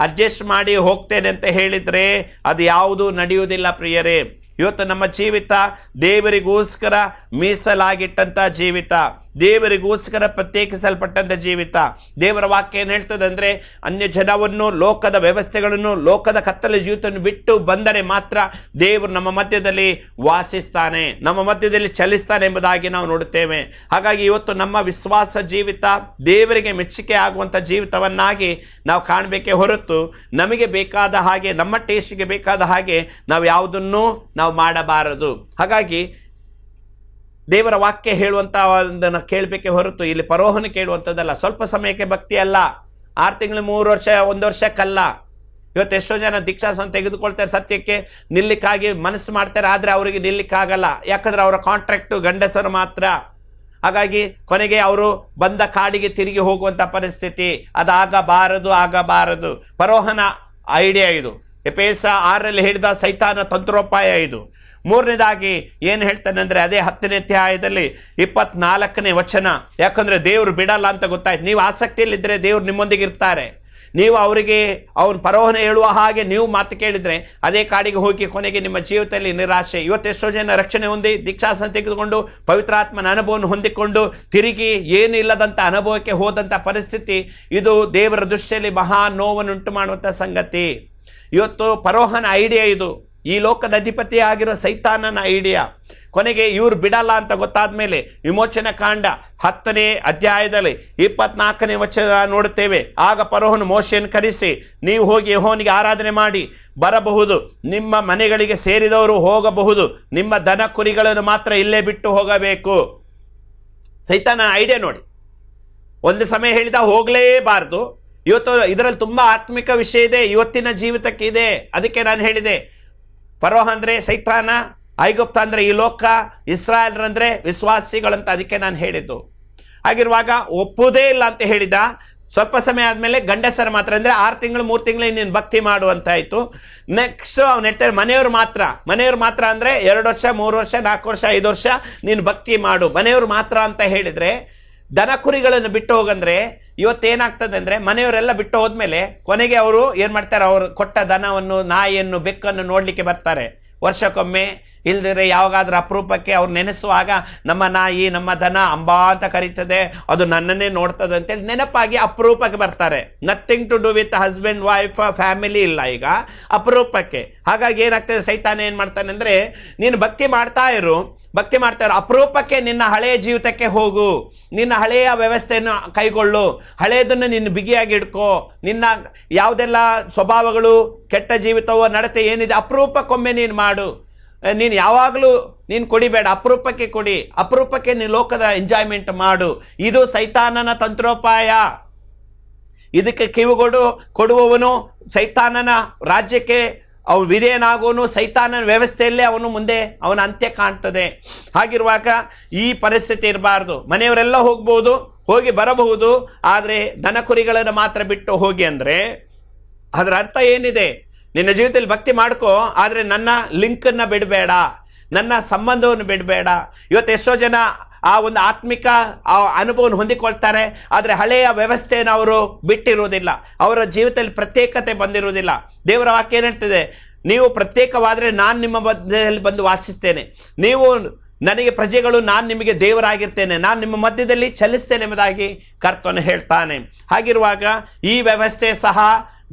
ಅಡ್ಜಸ್ಟ್ ಮಾಡಿ ಹೋಗ್ತೇನೆ ಅಂತ ಹೇಳಿದರೆ ಅದು ಯಾವುದೂ ನಡೆಯುವುದಿಲ್ಲ ಪ್ರಿಯರೇ. ಇವತ್ತು ನಮ್ಮ ಜೀವಿತ ದೇವರಿಗೋಸ್ಕರ ಮೀಸಲಾಗಿಟ್ಟಂಥ ಜೀವಿತ, ದೇವರಿಗೋಸ್ಕರ ಪ್ರತ್ಯೇಕಿಸಲ್ಪಟ್ಟಂಥ ಜೀವಿತ. ದೇವರ ವಾಕ್ಯ ಏನು ಹೇಳ್ತದೆ ಅಂದರೆ, ಅನ್ಯ ಜನವನ್ನು, ಲೋಕದ ವ್ಯವಸ್ಥೆಗಳನ್ನು, ಲೋಕದ ಕತ್ತಲೆ ಜೀವಿತವನ್ನು ಬಿಟ್ಟು ಬಂದರೆ ಮಾತ್ರ ದೇವರು ನಮ್ಮ ಮಧ್ಯದಲ್ಲಿ ವಾಸಿಸ್ತಾನೆ, ನಮ್ಮ ಮಧ್ಯದಲ್ಲಿ ಚಲಿಸ್ತಾನೆ ಎಂಬುದಾಗಿ ನಾವು ನೋಡುತ್ತೇವೆ. ಹಾಗಾಗಿ ಇವತ್ತು ನಮ್ಮ ವಿಶ್ವಾಸ ಜೀವಿತ ದೇವರಿಗೆ ಮೆಚ್ಚುಗೆ ಆಗುವಂಥ ಜೀವಿತವನ್ನಾಗಿ ನಾವು ಕಾಣಬೇಕೇ ಹೊರತು ನಮಗೆ ಬೇಕಾದ ಹಾಗೆ, ನಮ್ಮ ಟೇಸ್ಟಿಗೆ ಬೇಕಾದ ಹಾಗೆ ನಾವು ಯಾವುದನ್ನು ನಾವು ಮಾಡಬಾರದು. ಹಾಗಾಗಿ ದೇವರ ವಾಕ್ಯ ಹೇಳುವಂಥದ್ದನ್ನು ಕೇಳಬೇಕೆ ಹೊರತು ಇಲ್ಲಿ ಫರೋಹನ ಕೇಳುವಂಥದ್ದಲ್ಲ. ಸ್ವಲ್ಪ ಸಮಯಕ್ಕೆ ಭಕ್ತಿ ಅಲ್ಲ, 6 ತಿಂಗಳು, 3 ವರ್ಷ, 1 ವರ್ಷಕ್ಕಲ್ಲ. ಇವತ್ತು ಎಷ್ಟೋ ಜನ ದೀಕ್ಷಾಸನ ತೆಗೆದುಕೊಳ್ತಾರೆ, ಸತ್ಯಕ್ಕೆ ನಿಲ್ಲಿಕ್ಕಾಗಿ ಮನಸ್ಸು ಮಾಡ್ತಾರೆ, ಆದರೆ ಅವರಿಗೆ ನಿಲ್ಲಿಕ್ಕಾಗಲ್ಲ. ಯಾಕಂದ್ರೆ ಅವರ ಕಾಂಟ್ರಾಕ್ಟು ಗಂಡಸರು ಮಾತ್ರ. ಹಾಗಾಗಿ ಕೊನೆಗೆ ಅವರು ಬಂದ ಕಾಡಿಗೆ ತಿರುಗಿ ಹೋಗುವಂಥ ಪರಿಸ್ಥಿತಿ. ಆಗಬಾರದು. ಫರೋಹನ ಐಡಿಯಾ ಇದು. ಎಫೆಸ 6ರಲ್ಲಿ ಹೇಳಿದ ಸೈತಾನ ತಂತ್ರೋಪಾಯ ಇದು. 3ನೇದಾಗಿ ಏನು ಹೇಳ್ತಾನೆ ಅಂದರೆ, ಅದೇ 10ನೇ ಅಧ್ಯಾಯದಲ್ಲಿ 24ನೇ ವಚನ. ಯಾಕಂದರೆ ದೇವರು ಬಿಡಲ್ಲ ಅಂತ ಗೊತ್ತಾಯ್ತು. ನೀವು ಆಸಕ್ತಿಯಲ್ಲಿದ್ದರೆ ದೇವರು ನಿಮ್ಮೊಂದಿಗೆ ಇರ್ತಾರೆ. ನೀವು ಅವರಿಗೆ ಅವನ ಪರೋಹನೆ ಹೇಳುವ ಹಾಗೆ ನೀವು ಮಾತು ಕೇಳಿದರೆ ಅದೇ ಕಾಡಿಗೆ ಹೋಗಿ ಕೊನೆಗೆ ನಿಮ್ಮ ಜೀವಿತದಲ್ಲಿ ನಿರಾಶೆ. ಇವತ್ತೆಷ್ಟೋ ಜನ ರಕ್ಷಣೆ ಹೊಂದಿ ದೀಕ್ಷಾಸನ ತೆಗೆದುಕೊಂಡು ಪವಿತ್ರಾತ್ಮನ ಅನುಭವವನ್ನು ಹೊಂದಿಕೊಂಡು ತಿರುಗಿ ಏನು ಇಲ್ಲದಂಥ ಅನುಭವಕ್ಕೆ ಹೋದಂಥ ಪರಿಸ್ಥಿತಿ, ಇದು ದೇವರ ದೃಷ್ಟಿಯಲ್ಲಿ ಮಹಾ ನೋವನ್ನುಂಟು ಮಾಡುವಂಥ ಸಂಗತಿ. ಇವತ್ತು ಫರೋಹನ ಐಡಿಯಾ ಇದು, ಈ ಲೋಕದ ಅಧಿಪತಿ ಆಗಿರೋ ಸೈತಾನನ ಐಡಿಯಾ. ಕೊನೆಗೆ ಇವ್ರು ಬಿಡಲ್ಲ ಅಂತ ಗೊತ್ತಾದ ಮೇಲೆ ವಿಮೋಚನ ಕಾಂಡ 10ನೇ ಅಧ್ಯಾಯದಲ್ಲಿ 24ನೇ ವಚನ ನೋಡುತ್ತೇವೆ. ಆಗ ಫರೋಹನು ಮೋಶೆಯನ್ನು ಕರೆಸಿ, ನೀವು ಹೋಗಿ ಯೆಹೋವನಿಗೆ ಆರಾಧನೆ ಮಾಡಿ ಬರಬಹುದು, ನಿಮ್ಮ ಮನೆಗಳಿಗೆ ಸೇರಿದವರು ಹೋಗಬಹುದು, ನಿಮ್ಮ ದನ ಕುರಿಗಳನ್ನು ಮಾತ್ರ ಇಲ್ಲೇ ಬಿಟ್ಟು ಹೋಗಬೇಕು. ಸೈತಾನನ ಐಡಿಯಾ ನೋಡಿ. ಒಂದು ಸಮಯ ಹೇಳಿದ ಹೋಗಲೇಬಾರ್ದು. ಇವತ್ತು ಇದರಲ್ಲಿ ತುಂಬ ಆತ್ಮಿಕ ವಿಷಯ ಇದೆ, ಇವತ್ತಿನ ಜೀವಿತಕ್ಕೆ ಇದೆ. ಅದಕ್ಕೆ ನಾನು ಹೇಳಿದೆ, ಫರೋಹ ಅಂದರೆ ಸೈತಾನ, ಐಗುಪ್ತ ಅಂದರೆ ಈ ಲೋಕ, ಇಸ್ರಾಯೇಲರಂದರೆ ವಿಶ್ವಾಸಿಗಳಂತ. ಅದಕ್ಕೆ ನಾನು ಹೇಳಿದ್ದು. ಹಾಗಿರುವಾಗ ಒಪ್ಪುವುದೇ ಇಲ್ಲ ಅಂತ ಹೇಳಿದ. ಸ್ವಲ್ಪ ಸಮಯ ಆದಮೇಲೆ ಗಂಡಸರ ಮಾತ್ರ, ಅಂದರೆ 6 ತಿಂಗಳು 3 ತಿಂಗಳು ನೀನು ಭಕ್ತಿ ಮಾಡುವಂತಾಯಿತು. ನೆಕ್ಸ್ಟ್ ಅವ್ನು ಹೇಳ್ತಾರೆ ಮನೆಯವರು ಮಾತ್ರ ಅಂದರೆ 2 ವರ್ಷ 3 ವರ್ಷ 4 ವರ್ಷ 5 ವರ್ಷ ನೀನು ಭಕ್ತಿ ಮಾಡು, ಮನೆಯವರು ಮಾತ್ರ ಅಂತ ಹೇಳಿದರೆ, ದನ ಕುರಿಗಳನ್ನು ಬಿಟ್ಟು ಹೋಗಂದ್ರೆ ಇವತ್ತೇನಾಗ್ತದೆ ಅಂದರೆ ಮನೆಯವರೆಲ್ಲ ಬಿಟ್ಟು ಹೋದ್ಮೇಲೆ ಕೊನೆಗೆ ಅವರು ಏನು ಮಾಡ್ತಾರೆ, ಅವರು ಕೊಟ್ಟ ದನವನ್ನು, ನಾಯಿಯನ್ನು, ಬೆಕ್ಕನ್ನು ನೋಡಲಿಕ್ಕೆ ಬರ್ತಾರೆ ವರ್ಷಕ್ಕೊಮ್ಮೆ. ಇಲ್ದಿದ್ರೆ ಯಾವಾಗಾದ್ರೂ ಅಪರೂಪಕ್ಕೆ ಅವ್ರು ನೆನೆಸುವಾಗ ನಮ್ಮ ನಾಯಿ ನಮ್ಮ ದನ ಅಂಬಾ ಅಂತ ಕರೀತದೆ, ಅದು ನನ್ನನ್ನೇ ನೋಡ್ತದೆ ಅಂತೇಳಿ ನೆನಪಾಗಿ ಅಪರೂಪಕ್ಕೆ ಬರ್ತಾರೆ. Nothing to do with husband wife family ಇಲ್ಲ ಈಗ, ಅಪರೂಪಕ್ಕೆ. ಹಾಗಾಗಿ ಏನಾಗ್ತದೆ, ಸೈತಾನ ಏನು ಮಾಡ್ತಾನೆ ಅಂದರೆ, ನೀನು ಭಕ್ತಿ ಮಾಡ್ತಾ ಇರು, ಅಪರೂಪಕ್ಕೆ ನಿನ್ನ ಹಳೆಯ ಜೀವಿತಕ್ಕೆ ಹೋಗು, ನಿನ್ನ ಹಳೆಯ ವ್ಯವಸ್ಥೆಯನ್ನು ಕೈಗೊಳ್ಳು, ಹಳೆಯದನ್ನು ನಿನ್ನ ಬಿಗಿಯಾಗಿ ಇಡ್ಕೋ, ನಿನ್ನ ಯಾವುದೆಲ್ಲ ಸ್ವಭಾವಗಳು ಕೆಟ್ಟ ಜೀವಿತವೋ ನಡತೆ ಏನಿದೆ ಅಪರೂಪಕ್ಕೊಮ್ಮೆ ನೀನು ಮಾಡು, ನೀನು ಯಾವಾಗಲೂ ನೀನು ಕೊಡಿಬೇಡ, ಅಪರೂಪಕ್ಕೆ ಕೊಡಿ, ಅಪರೂಪಕ್ಕೆ ನೀನು ಲೋಕದ ಎಂಜಾಯ್ಮೆಂಟ್ ಮಾಡು. ಇದು ಸೈತಾನನ ತಂತ್ರೋಪಾಯ. ಇದಕ್ಕೆ ಕಿವಿಗೊಡು ಕೊಡುವವನು ಸೈತಾನನ ರಾಜ್ಯಕ್ಕೆ ಅವನು ವಿಧೇಯನಾಗೋನು, ಸೈತಾನನ ವ್ಯವಸ್ಥೆಯಲ್ಲೇ ಅವನು ಮುಂದೆ ಅವನ ಅಂತ್ಯ ಕಾಣ್ತದೆ. ಹಾಗಿರುವಾಗ ಈ ಪರಿಸ್ಥಿತಿ ಇರಬಾರ್ದು. ಮನೆಯವರೆಲ್ಲ ಹೋಗ್ಬೋದು, ಹೋಗಿ ಬರಬಹುದು, ಆದರೆ ದನ ಕುರಿಗಳನ್ನು ಮಾತ್ರ ಬಿಟ್ಟು ಹೋಗಿ ಅಂದರೆ ಅದರ ಅರ್ಥ ಏನಿದೆ? ನಿನ್ನ ಜೀವಿತದಲ್ಲಿ ಭಕ್ತಿ ಮಾಡ್ಕೋ, ಆದರೆ ನನ್ನ ಲಿಂಕನ್ನು ಬಿಡಬೇಡ, ನನ್ನ ಸಂಬಂಧವನ್ನು ಬಿಡಬೇಡ. ಇವತ್ತು ಎಷ್ಟೋ ಜನ ಆ ಒಂದು ಆತ್ಮಿಕ ಆ ಅನುಭವವನ್ನು ಹೊಂದಿಕೊಳ್ತಾರೆ, ಆದರೆ ಹಳೆಯ ವ್ಯವಸ್ಥೆಯನ್ನು ಅವರು ಬಿಟ್ಟಿರುವುದಿಲ್ಲ, ಅವರ ಜೀವಿತದಲ್ಲಿ ಪ್ರತ್ಯೇಕತೆ ಬಂದಿರುವುದಿಲ್ಲ. ದೇವರ ವಾಕ್ಯ ಏನು ಹೇಳ್ತಿದೆ? ನೀವು ಪ್ರತ್ಯೇಕವಾದರೆ ನಾನು ನಿಮ್ಮ ಮಧ್ಯದಲ್ಲಿ ಬಂದು ವಾಸಿಸ್ತೇನೆ, ನೀವು ನನಗೆ ಪ್ರಜೆಗಳು, ನಾನು ನಿಮಗೆ ದೇವರಾಗಿರ್ತೇನೆ, ನಾನು ನಿಮ್ಮ ಮಧ್ಯದಲ್ಲಿ ಚಲಿಸ್ತೇನೆ ಎಂಬುದಾಗಿ ಕರ್ತನು ಹೇಳ್ತಾನೆ. ಹಾಗಿರುವಾಗ ಈ ವ್ಯವಸ್ಥೆ ಸಹ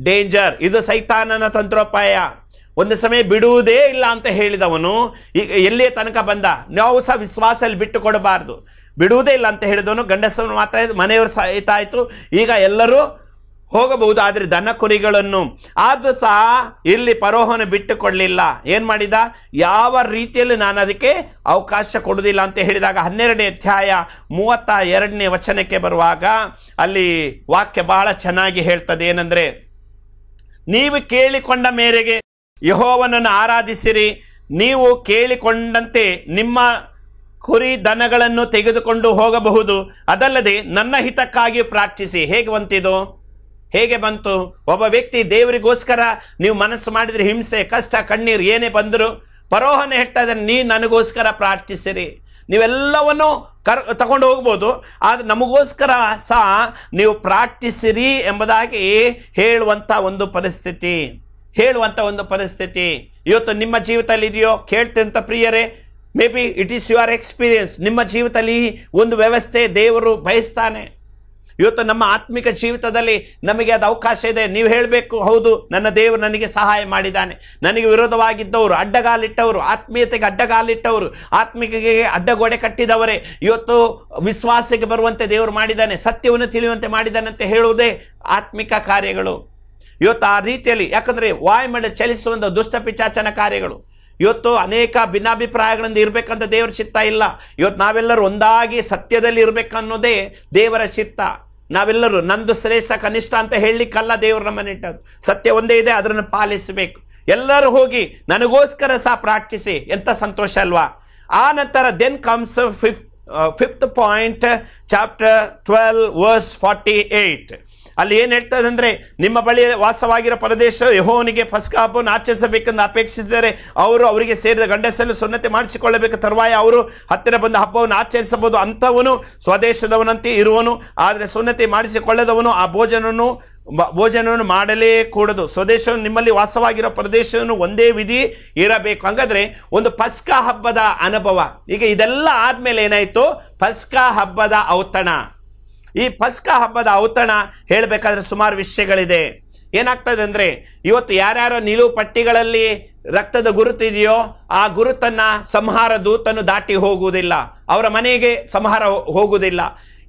ಡೇಂಜರ್. ಇದು ಸೈತಾನನ ತಂತ್ರೋಪಾಯ. ಒಂದು ಸಮಯ ಬಿಡುವುದೇ ಇಲ್ಲ ಅಂತ ಹೇಳಿದವನು ಈಗ ಎಲ್ಲಿಯ ತನಕ ಬಂದ? ನಾವು ಸಹ ವಿಶ್ವಾಸದಲ್ಲಿ ಬಿಟ್ಟು ಕೊಡಬಾರ್ದು. ಬಿಡುವುದೇ ಇಲ್ಲ ಅಂತ ಹೇಳಿದವನು ಗಂಡಸನ್ನು ಮಾತ್ರ, ಮನೆಯವರು ಸಹಿತಾಯಿತು, ಈಗ ಎಲ್ಲರೂ ಹೋಗಬಹುದು, ಆದರೆ ದನ ಕುರಿಗಳನ್ನು. ಆದರೂ ಸಹ ಇಲ್ಲಿ ಫರೋಹನು ಬಿಟ್ಟು ಕೊಡಲಿಲ್ಲ. ಏನು ಮಾಡಿದ? ಯಾವ ರೀತಿಯಲ್ಲಿ ನಾನು ಅದಕ್ಕೆ ಅವಕಾಶ ಕೊಡುವುದಿಲ್ಲ ಅಂತ ಹೇಳಿದಾಗ 12ನೇ ಅಧ್ಯಾಯ 32ನೇ ವಚನಕ್ಕೆ ಬರುವಾಗ ಅಲ್ಲಿ ವಾಕ್ಯ ಬಹಳ ಚೆನ್ನಾಗಿ ಹೇಳ್ತದೆ. ಏನಂದರೆ, ನೀವು ಕೇಳಿಕೊಂಡ ಮೇರೆಗೆ ಯೆಹೋವನನ್ನು ಆರಾಧಿಸಿರಿ, ನೀವು ಕೇಳಿಕೊಂಡಂತೆ ನಿಮ್ಮ ಕುರಿ ದನಗಳನ್ನು ತೆಗೆದುಕೊಂಡು ಹೋಗಬಹುದು, ಅದಲ್ಲದೆ ನನ್ನ ಹಿತಕ್ಕಾಗಿ ಪ್ರಾರ್ಥಿಸಿ. ಹೇಗೆ ಬಂತು? ಒಬ್ಬ ವ್ಯಕ್ತಿ ದೇವರಿಗೋಸ್ಕರ ನೀವು ಮನಸ್ಸು ಮಾಡಿದರೆ ಹಿಂಸೆ, ಕಷ್ಟ, ಕಣ್ಣೀರು ಏನೇ ಬಂದರೂ ಫರೋಹನ ಹೇಳ್ತಾ ಇದ್ದಾನೆ, ನೀ ನನಗೋಸ್ಕರ ಪ್ರಾರ್ಥಿಸಿರಿ. ನೀವೆಲ್ಲವನ್ನು ತಗೊಂಡು ಹೋಗ್ಬೋದು, ಆದರೆ ನಮಗೋಸ್ಕರ ಸಹ ನೀವು ಪ್ರಾರ್ಥಿಸಿರಿ ಎಂಬುದಾಗಿ ಹೇಳುವಂಥ ಒಂದು ಪರಿಸ್ಥಿತಿ ಇವತ್ತು ನಿಮ್ಮ ಜೀವಿತದಲ್ಲಿ ಇದೆಯೋ? ಕೇಳ್ತಿರಂತ ಪ್ರಿಯರೇ, may be it is your experience. ನಿಮ್ಮ ಜೀವಿತದಲ್ಲಿ ಒಂದು ವ್ಯವಸ್ಥೆ ದೇವರು ಬಯಸ್ತಾನೆ. ಇವತ್ತು ನಮ್ಮ ಆತ್ಮಿಕ ಜೀವಿತದಲ್ಲಿ ನಮಗೆ ಅದು ಅವಕಾಶ ಇದೆ. ನೀವು ಹೇಳಬೇಕು, ಹೌದು, ನನ್ನ ದೇವರು ನನಗೆ ಸಹಾಯ ಮಾಡಿದ್ದಾನೆ. ನನಗೆ ವಿರೋಧವಾಗಿದ್ದವರು, ಅಡ್ಡಗಾಲಿಟ್ಟವರು, ಆತ್ಮೀಯತೆಗೆ ಅಡ್ಡಗಾಲಿಟ್ಟವರು, ಆತ್ಮಿಕೆಗೆ ಅಡ್ಡಗೋಡೆ ಕಟ್ಟಿದವರೇ ಇವತ್ತು ವಿಶ್ವಾಸಕ್ಕೆ ಬರುವಂತೆ ದೇವರು ಮಾಡಿದ್ದಾನೆ, ಸತ್ಯವನ್ನು ತಿಳಿಯುವಂತೆ ಮಾಡಿದ್ದಾನೆ ಅಂತ ಹೇಳುವುದೇ ಆತ್ಮಿಕ ಕಾರ್ಯಗಳು. ಇವತ್ತು ಆ ರೀತಿಯಲ್ಲಿ, ಯಾಕಂದರೆ ವಾಯುಮಂಡಲ ಚಲಿಸುವಂಥ ದುಷ್ಟ ಪಿಚಾಚನ ಕಾರ್ಯಗಳು. ಇವತ್ತು ಅನೇಕ ಭಿನ್ನಾಭಿಪ್ರಾಯಗಳಿಂದ ಇರಬೇಕಂತ ದೇವರ ಚಿತ್ತ ಇಲ್ಲ. ಇವತ್ತು ನಾವೆಲ್ಲರೂ ಒಂದಾಗಿ ಸತ್ಯದಲ್ಲಿ ಇರಬೇಕನ್ನೋದೇ ದೇವರ ಚಿತ್ತ. ನಾವೆಲ್ಲರೂ ನಂದು ಶ್ರೇಷ್ಠ ಕನಿಷ್ಠ ಅಂತ ಹೇಳಲಿಕ್ಕಲ್ಲ ದೇವರು ನಮ್ಮನ್ನು ಇಟ್ಟದ್ದು. ಸತ್ಯ ಒಂದೇ ಇದೆ, ಅದನ್ನು ಪಾಲಿಸಬೇಕು. ಎಲ್ಲರೂ ಹೋಗಿ ನನಗೋಸ್ಕರ ಸಹ ಪ್ರಾರ್ಥಿಸಿ. ಎಂಥ ಸಂತೋಷ ಅಲ್ವಾ? ಆ ನಂತರ then comes fifth point, chapter 12 verse 48. ಅಲ್ಲಿ ಏನು ಹೇಳ್ತದೆ ಅಂದರೆ, ನಿಮ್ಮ ಬಳಿ ವಾಸವಾಗಿರೋ ಪ್ರದೇಶ ಯೆಹೋವನಿಗೆ ಪಸ್ಕ ಹಬ್ಬವನ್ನು ಆಚರಿಸಬೇಕೆಂದು ಅಪೇಕ್ಷಿಸಿದರೆ ಅವರಿಗೆ ಸೇರಿದ ಗಂಡಸನ್ನು ಸುನ್ನತಿ ಮಾಡಿಸಿಕೊಳ್ಳಬೇಕು. ತರುವಾಯ ಅವರು ಹತ್ತಿರ ಬಂದ ಹಬ್ಬವನ್ನು ಆಚರಿಸಬಹುದು. ಅಂಥವನು ಸ್ವದೇಶದವನಂತೆ ಇರುವನು, ಆದರೆ ಸುನ್ನತಿ ಮಾಡಿಸಿಕೊಳ್ಳದವನು ಆ ಭೋಜನವನ್ನು ಭೋಜನವನ್ನು ಮಾಡಲೇ ಕೂಡದು. ಸ್ವದೇಶವನ್ನು ನಿಮ್ಮಲ್ಲಿ ವಾಸವಾಗಿರೋ ಪ್ರದೇಶವನ್ನು ಒಂದೇ ವಿಧಿ ಇರಬೇಕು. ಹಾಗಾದ್ರೆ ಒಂದು ಪಸ್ಕಾ ಹಬ್ಬದ ಅನುಭವ. ಈಗ ಇದೆಲ್ಲ ಆದ್ಮೇಲೆ ಏನಾಯ್ತು? ಪಸ್ಕಾ ಹಬ್ಬದ ಔತಣ. ಈ ಪಸ್ಕಾ ಹಬ್ಬದ ಔತಣ ಹೇಳಬೇಕಾದ್ರೆ ಸುಮಾರು ವಿಷಯಗಳಿದೆ. ಏನಾಗ್ತದೆ ಅಂದ್ರೆ, ಇವತ್ತು ಯಾರ್ಯಾರೋ ನಿಲುವು ಪಟ್ಟಿಗಳಲ್ಲಿ ರಕ್ತದ ಗುರುತಿದೆಯೋ ಆ ಗುರುತನ್ನ ಸಂಹಾರ ದೂತನು ದಾಟಿ ಹೋಗುವುದಿಲ್ಲ, ಅವರ ಮನೆಗೆ ಸಂಹಾರ ಹೋಗುವುದಿಲ್ಲ.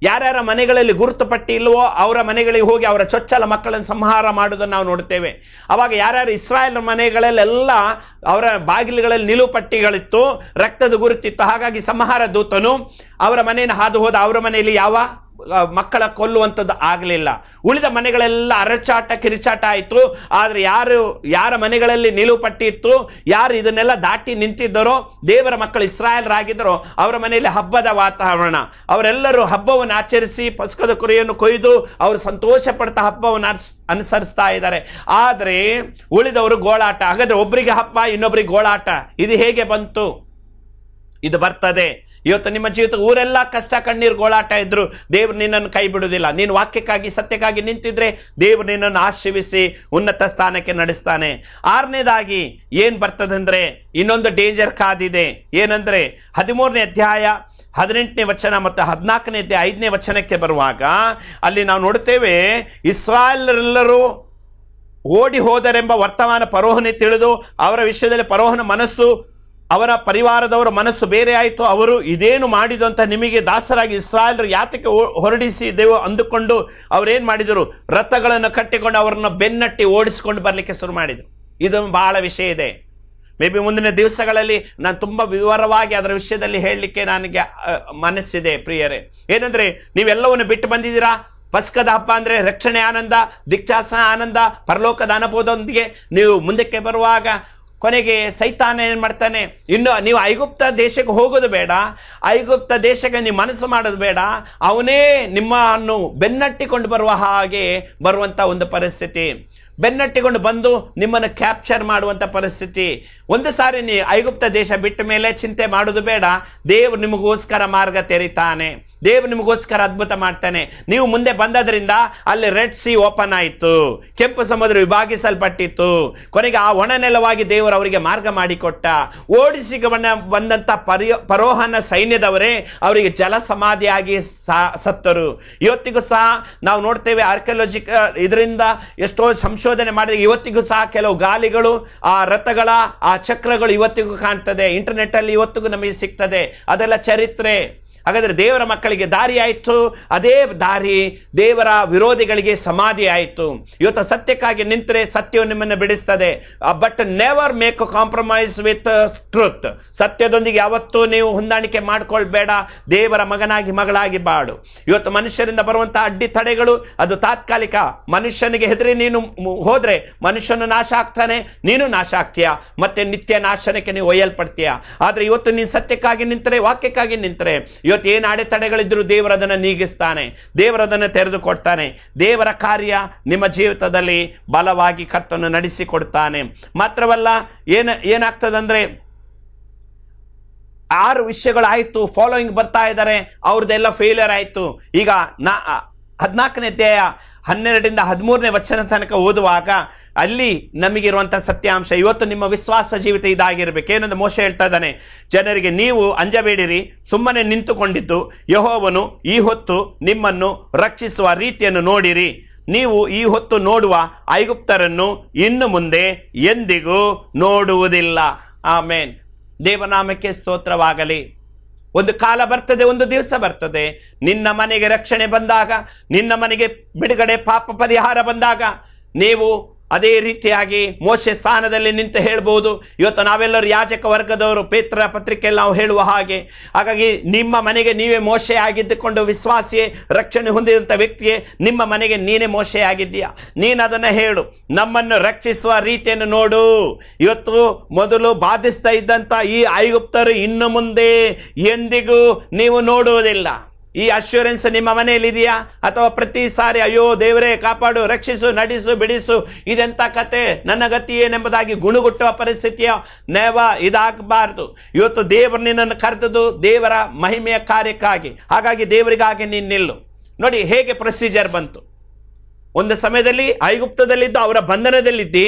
ಯಾರ್ಯಾರ ಮನೆಗಳಲ್ಲಿ ಗುರುತು ಪಟ್ಟಿ ಇಲ್ವೋ ಅವರ ಮನೆಗಳಿಗೆ ಹೋಗಿ ಅವರ ಚೊಚ್ಚಲ ಮಕ್ಕಳನ್ನು ಸಂಹಾರ ಮಾಡುವುದನ್ನು ನಾವು ನೋಡ್ತೇವೆ. ಅವಾಗ ಯಾರ್ಯಾರು ಇಸ್ರಾಯೇಲ್ ಮನೆಗಳಲ್ಲೆಲ್ಲ ಅವರ ಬಾಗಿಲುಗಳಲ್ಲಿ ನಿಲುವು ಪಟ್ಟಿಗಳಿತ್ತು, ರಕ್ತದ ಗುರುತಿತ್ತು. ಹಾಗಾಗಿ ಸಂಹಾರ ದೂತನು ಅವರ ಮನೆಯನ್ನು ಹಾದು ಹೋದ. ಅವರ ಮನೆಯಲ್ಲಿ ಯಾವ ಮಕ್ಕಳ ಕೊಲ್ಲುವಂಥದ್ದು ಆಗಲಿಲ್ಲ. ಉಳಿದ ಮನೆಗಳೆಲ್ಲ ಅರಚಾಟ ಕಿರಿಚಾಟ ಆಯಿತು. ಆದರೆ ಯಾರ ಮನೆಗಳಲ್ಲಿ ನಿಲುವು ಪಟ್ಟಿ ಇತ್ತು, ಯಾರು ಇದನ್ನೆಲ್ಲ ದಾಟಿ ನಿಂತಿದ್ದರೋ, ದೇವರ ಮಕ್ಕಳು ಇಸ್ರಾಯೇಲರಾಗಿದ್ದರೋ, ಅವರ ಮನೆಯಲ್ಲಿ ಹಬ್ಬದ ವಾತಾವರಣ. ಅವರೆಲ್ಲರೂ ಹಬ್ಬವನ್ನು ಆಚರಿಸಿ ಪಸ್ಕದ ಕುರಿಯನ್ನು ಕೊಯ್ದು ಅವರು ಸಂತೋಷ ಪಡ್ತಾ ಹಬ್ಬವನ್ನು ಅನುಸರಿಸ್ತಾ ಇದ್ದಾರೆ. ಆದರೆ ಉಳಿದವರು ಗೋಳಾಟ. ಹಾಗಾದ್ರೆ ಒಬ್ಬರಿಗೆ ಹಬ್ಬ, ಇನ್ನೊಬ್ಬರಿಗೆ ಗೋಳಾಟ. ಇದು ಹೇಗೆ ಬಂತು? ಇದು ಬರ್ತದೆ. ಇವತ್ತು ನಿಮ್ಮ ಜೀವಿತ ಊರೆಲ್ಲ ಕಷ್ಟ, ಕಣ್ಣೀರು, ಗೋಳಾಟ ಇದ್ರು ದೇವರು ನಿನ್ನನ್ನು ಕೈ ಬಿಡುವುದಿಲ್ಲ. ನೀನು ವಾಕ್ಯಕ್ಕಾಗಿ ಸತ್ಯಕ್ಕಾಗಿ ನಿಂತಿದ್ರೆ ದೇವರು ನಿನ್ನನ್ನು ಆಶೀರ್ವಿಸಿ ಉನ್ನತ ಸ್ಥಾನಕ್ಕೆ ನಡೆಸ್ತಾನೆ. ಆರನೇದಾಗಿ ಏನ್ ಬರ್ತದಂದ್ರೆ, ಇನ್ನೊಂದು ಡೇಂಜರ್ ಕಾದಿದೆ. ಏನಂದ್ರೆ 13ನೇ ಅಧ್ಯಾಯ 18ನೇ ವಚನ ಮತ್ತು 14ನೇ ಅಧ್ಯಾಯ 5ನೇ ವಚನಕ್ಕೆ ಬರುವಾಗ ಅಲ್ಲಿ ನಾವು ನೋಡುತ್ತೇವೆ, ಇಸ್ರಾಯೇಲರೆಲ್ಲರೂ ಓಡಿ ಹೋದರೆಂಬ ವರ್ತಮಾನ ಫರೋಹನೇ ತಿಳಿದು ಅವರ ವಿಷಯದಲ್ಲಿ ಫರೋಹನ ಮನಸ್ಸು, ಅವರ ಪರಿವಾರದವರ ಮನಸ್ಸು ಬೇರೆ ಆಯಿತು. ಅವರು ಇದೇನು ಮಾಡಿದು ಅಂತ ನಿಮಗೆ ದಾಸರಾಗಿ ಇಸ್ರಾಯೇಲರು ಯಾತಕ್ಕೆ ಹೊರಡಿಸಿದೆವು ಅಂದುಕೊಂಡು ಅವರೇನು ಮಾಡಿದರು? ರಥಗಳನ್ನು ಕಟ್ಟಿಕೊಂಡು ಅವರನ್ನು ಬೆನ್ನಟ್ಟಿ ಓಡಿಸಿಕೊಂಡು ಬರಲಿಕ್ಕೆ ಶುರು ಮಾಡಿದರು. ಇದು ಬಹಳ ವಿಷಯ ಇದೆ. ಮೇ ಬಿ ಮುಂದಿನ ದಿವಸಗಳಲ್ಲಿ ನಾನು ತುಂಬ ವಿವರವಾಗಿ ಅದರ ವಿಷಯದಲ್ಲಿ ಹೇಳಲಿಕ್ಕೆ ನನಗೆ ಮನಸ್ಸಿದೆ ಪ್ರಿಯರೇ. ಏನಂದರೆ, ನೀವೆಲ್ಲವನ್ನು ಬಿಟ್ಟು ಬಂದಿದ್ದೀರಾ. ಪಸ್ಕದ ಹಬ್ಬ ಅಂದರೆ ರಕ್ಷಣೆ ಆನಂದ, ದೀಕ್ಷಾಸನ ಆನಂದ, ಪರಲೋಕದ ಅನುಭವದೊಂದಿಗೆ ನೀವು ಮುಂದಕ್ಕೆ ಬರುವಾಗ ಕೊನೆಗೆ ಸೈತಾನ ಏನು ಮಾಡ್ತಾನೆ? ಇನ್ನು ನೀವು ಐಗುಪ್ತ ದೇಶಕ್ಕೆ ಹೋಗೋದು ಬೇಡ, ಐಗುಪ್ತ ದೇಶಕ್ಕೆ ನೀವು ಮನಸ್ಸು ಮಾಡೋದು ಬೇಡ, ಅವನೇ ನಿಮ್ಮನ್ನು ಬೆನ್ನಟ್ಟಿಕೊಂಡು ಬರುವ ಹಾಗೆ ಬರುವಂಥ ಒಂದು ಪರಿಸ್ಥಿತಿ, ಬೆನ್ನಟ್ಟಿಕೊಂಡು ಬಂದು ನಿಮ್ಮನ್ನು ಕ್ಯಾಪ್ಚರ್ ಮಾಡುವಂಥ ಪರಿಸ್ಥಿತಿ. ಒಂದು ಸಾರಿ ನೀವು ಐಗುಪ್ತ ದೇಶ ಬಿಟ್ಟ ಮೇಲೆ ಚಿಂತೆ ಮಾಡೋದು ಬೇಡ. ದೇವರು ನಿಮಗೋಸ್ಕರ ಮಾರ್ಗ ತೆರೀತಾನೆ, ದೇವರು ನಿಮಗೋಸ್ಕರ ಅದ್ಭುತ ಮಾಡ್ತಾನೆ. ನೀವು ಮುಂದೆ ಬಂದದ್ರಿಂದ ಅಲ್ಲಿ ರೆಡ್ ಸಿ ಓಪನ್ ಆಯಿತು, ಕೆಂಪು ಸಮುದ್ರ ವಿಭಾಗಿಸಲ್ಪಟ್ಟಿತ್ತು. ಕೊನೆಗೆ ಆ ಒಣನೆಲವಾಗಿ ದೇವರು ಅವರಿಗೆ ಮಾರ್ಗ ಮಾಡಿಕೊಟ್ಟ. ಓಡಿಸಿ ಬಂದಂಥ ಫರೋಹನ ಸೈನ್ಯದವರೇ ಅವರಿಗೆ ಜಲ ಸಮಾಧಿಯಾಗಿ ಸತ್ತರು. ಇವತ್ತಿಗೂ ಸಹ ನಾವು ನೋಡ್ತೇವೆ, ಆರ್ಕಿಯಾಲಜಿಕಲ್ ಇದರಿಂದ ಎಷ್ಟೋ ಸಂಶೋಧನೆ ಮಾಡಿದ್ರೆ ಇವತ್ತಿಗೂ ಸಹ ಕೆಲವು ಗಾಲಿಗಳು, ಆ ರಥಗಳ ಆ ಚಕ್ರಗಳು ಇವತ್ತಿಗೂ ಕಾಣ್ತದೆ. ಇಂಟರ್ನೆಟ್ ಅಲ್ಲಿ ಇವತ್ತಿಗೂ ನಮಗೆ ಸಿಗ್ತದೆ. ಅದೆಲ್ಲ ಚರಿತ್ರೆ. ಹಾಗಾದರೆ ದೇವರ ಮಕ್ಕಳಿಗೆ ದಾರಿ ಆಯಿತು, ಅದೇ ದಾರಿ ದೇವರ ವಿರೋಧಿಗಳಿಗೆ ಸಮಾಧಿ ಆಯಿತು. ಇವತ್ತು ಸತ್ಯಕ್ಕಾಗಿ ನಿಂತರೆ ಸತ್ಯವು ನಿಮ್ಮನ್ನು ಬಿಡಿಸ್ತದೆ. But never make a compromise with truth. ಸತ್ಯದೊಂದಿಗೆ ಯಾವತ್ತೂ ನೀವು ಹೊಂದಾಣಿಕೆ ಮಾಡ್ಕೊಳ್ಬೇಡ. ದೇವರ ಮಗನಾಗಿ ಮಗಳಾಗಿ ಬಾಡು. ಇವತ್ತು ಮನುಷ್ಯರಿಂದ ಬರುವಂಥ ಅಡ್ಡಿ ತಡೆಗಳು ಅದು ತಾತ್ಕಾಲಿಕ. ಮನುಷ್ಯನಿಗೆ ಹೆದರಿ ನೀನು ಹೋದ್ರೆ ಮನುಷ್ಯನು ನಾಶ ಆಗ್ತಾನೆ, ನೀನು ನಾಶ ಆಗ್ತೀಯ, ಮತ್ತೆ ನಿತ್ಯ ನಾಶನಕ್ಕೆ ನೀವು ಒಯ್ಯಲ್ಪಡ್ತೀಯ. ಆದರೆ ಇವತ್ತು ನೀನು ಸತ್ಯಕ್ಕಾಗಿ ನಿಂತರೆ, ವಾಕ್ಯಕ್ಕಾಗಿ ನಿಂತರೆ, ಇವತ್ತು ಏನು ಅಡೆತಡೆಗಳಿದ್ರು ದೇವರು ಅದನ್ನು ನೀಗಿಸ್ತಾನೆ, ದೇವರು ಅದನ್ನು ತೆರೆದುಕೊಡ್ತಾನೆ. ದೇವರ ಕಾರ್ಯ ನಿಮ್ಮ ಜೀವಿತದಲ್ಲಿ ಬಲವಾಗಿ ಕರ್ತನು ನಡೆಸಿಕೊಡ್ತಾನೆ. ಮಾತ್ರವಲ್ಲ, ಏನಾಗ್ತದಂದ್ರೆ 6 ವಿಷಯಗಳಾಯಿತು, ಫಾಲೋಯಿಂಗ್ ಬರ್ತಾ ಇದ್ದಾರೆ, ಅವ್ರದ್ದೆಲ್ಲ ಫೇಲಿಯರ್ ಆಯಿತು. ಈಗ 14ನೇ ಅಧ್ಯಾಯ 12ರಿಂದ 13ನೇ ವಚನ ತನಕ ಓದುವಾಗ ಅಲ್ಲಿ ನಮಗಿರುವಂಥ ಸತ್ಯಾಂಶ, ಇವತ್ತು ನಿಮ್ಮ ವಿಶ್ವಾಸ ಜೀವಿತ ಇದಾಗಿರ್ಬೇಕು. ಏನಂದ್ರೆ ಮೋಶೆ ಹೇಳ್ತಾ ಇದ್ದಾನೆ, ಜನರಿಗೆ ನೀವು ಅಂಜಬೇಡಿರಿ, ಸುಮ್ಮನೆ ನಿಂತುಕೊಂಡಿದ್ದು ಯೆಹೋವನು ಈ ಹೊತ್ತು ನಿಮ್ಮನ್ನು ರಕ್ಷಿಸುವ ರೀತಿಯನ್ನು ನೋಡಿರಿ. ನೀವು ಈ ಹೊತ್ತು ನೋಡುವ ಐಗುಪ್ತರನ್ನು ಇನ್ನು ಮುಂದೆ ಎಂದಿಗೂ ನೋಡುವುದಿಲ್ಲ. ಆಮೇನ್. ದೇವನಾಮಕ್ಕೆ ಸ್ತೋತ್ರವಾಗಲಿ. ಒಂದು ಕಾಲ ಬರ್ತದೆ, ಒಂದು ದಿವಸ ಬರ್ತದೆ, ನಿನ್ನ ಮನೆಗೆ ರಕ್ಷಣೆ ಬಂದಾಗ, ನಿನ್ನ ಮನೆಗೆ ಬಿಡುಗಡೆ, ಪಾಪ ಪರಿಹಾರ ಬಂದಾಗ ನೀವು ಅದೇ ರೀತಿಯಾಗಿ ಮೋಶೆ ಸ್ಥಾನದಲ್ಲಿ ನಿಂತು ಹೇಳ್ಬೋದು. ಇವತ್ತು ನಾವೆಲ್ಲರೂ ಯಾಜಕ ವರ್ಗದವರು, ಪೇತ್ರ ಪತ್ರಿಕೆಯಲ್ಲಿ ನಾವು ಹೇಳುವ ಹಾಗೆ. ಹಾಗಾಗಿ ನಿಮ್ಮ ಮನೆಗೆ ನೀವೇ ಮೋಶೆ ಆಗಿದ್ದುಕೊಂಡು ವಿಶ್ವಾಸಿಯೇ, ರಕ್ಷಣೆ ಹೊಂದಿದಂಥ ವ್ಯಕ್ತಿಯೇ, ನಿಮ್ಮ ಮನೆಗೆ ನೀನೇ ಮೋಶೆ ಆಗಿದ್ದೀಯಾ. ನೀನು ಅದನ್ನು ಹೇಳು, ನಮ್ಮನ್ನು ರಕ್ಷಿಸುವ ರೀತಿಯನ್ನು ನೋಡು. ಇವತ್ತು ಮೊದಲು ಬಾಧಿಸ್ತಾ ಇದ್ದಂಥ ಈ ಐಗುಪ್ತರು ಇನ್ನು ಮುಂದೆ ಎಂದಿಗೂ ನೀವು ನೋಡುವುದಿಲ್ಲ. ಈ ಅಶ್ಯೂರೆನ್ಸ್ ನಿಮ್ಮ ಮನೆಯಲ್ಲಿ ಇದೆಯಾ? ಅಥವಾ ಪ್ರತಿ ಸಾರಿ ಅಯ್ಯೋ ದೇವರೇ ಕಾಪಾಡು, ರಕ್ಷಿಸು, ನಡೆಸು, ಬಿಡಿಸು, ಇದೆಂಥ ಕತೆ, ನನ್ನ ಗತಿ ಏನೆಂಬುದಾಗಿ ಗುಣಗುಟ್ಟುವ ಪರಿಸ್ಥಿತಿಯ ಇದಾಗಬಾರ್ದು. ಇವತ್ತು ದೇವರು ನಿನ್ನನ್ನು ಕರೆದದ್ದು ದೇವರ ಮಹಿಮೆಯ ಕಾರ್ಯಕ್ಕಾಗಿ. ಹಾಗಾಗಿ ದೇವರಿಗಾಗಿ ನೀನು ನಿಲ್ಲು. ನೋಡಿ ಹೇಗೆ ಪ್ರೊಸೀಜರ್ ಬಂತು. ಒಂದು ಸಮಯದಲ್ಲಿ ಐಗುಪ್ತದಲ್ಲಿದ್ದು ಅವರ ಬಂಧನದಲ್ಲಿದ್ದಿ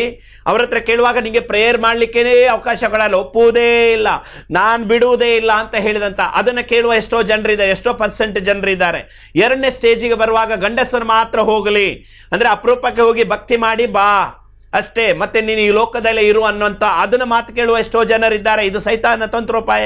ಅವರ ಹತ್ರ ಕೇಳುವಾಗ ನಿಮಗೆ ಪ್ರೇಯರ್ ಮಾಡಲಿಕ್ಕೇ ಅವಕಾಶ ಕೊಡಲ್ಲ, ಒಪ್ಪುವುದೇ ಇಲ್ಲ, ನಾನು ಬಿಡುವುದೇ ಇಲ್ಲ ಅಂತ ಹೇಳಿದಂತ ಅದನ್ನು ಕೇಳುವ ಎಷ್ಟೋ ಜನರಿದ್ದಾರೆ, ಎಷ್ಟೋ % ಜನರಿದ್ದಾರೆ. ಎರಡನೇ ಸ್ಟೇಜಿಗೆ ಬರುವಾಗ ಗಂಡಸರು ಮಾತ್ರ ಹೋಗಲಿ, ಅಂದರೆ ಅಪರೂಪಕ್ಕೆ ಹೋಗಿ ಭಕ್ತಿ ಮಾಡಿ ಬಾ ಅಷ್ಟೇ, ಮತ್ತೆ ನೀನು ಈ ಲೋಕದಲ್ಲೇ ಇರು ಅನ್ನುವಂಥ ಅದನ್ನು ಮಾತು ಕೇಳುವ ಎಷ್ಟೋ ಜನರಿದ್ದಾರೆ. ಇದು ಸೈತಾನ ತಂತ್ರೋಪಾಯ.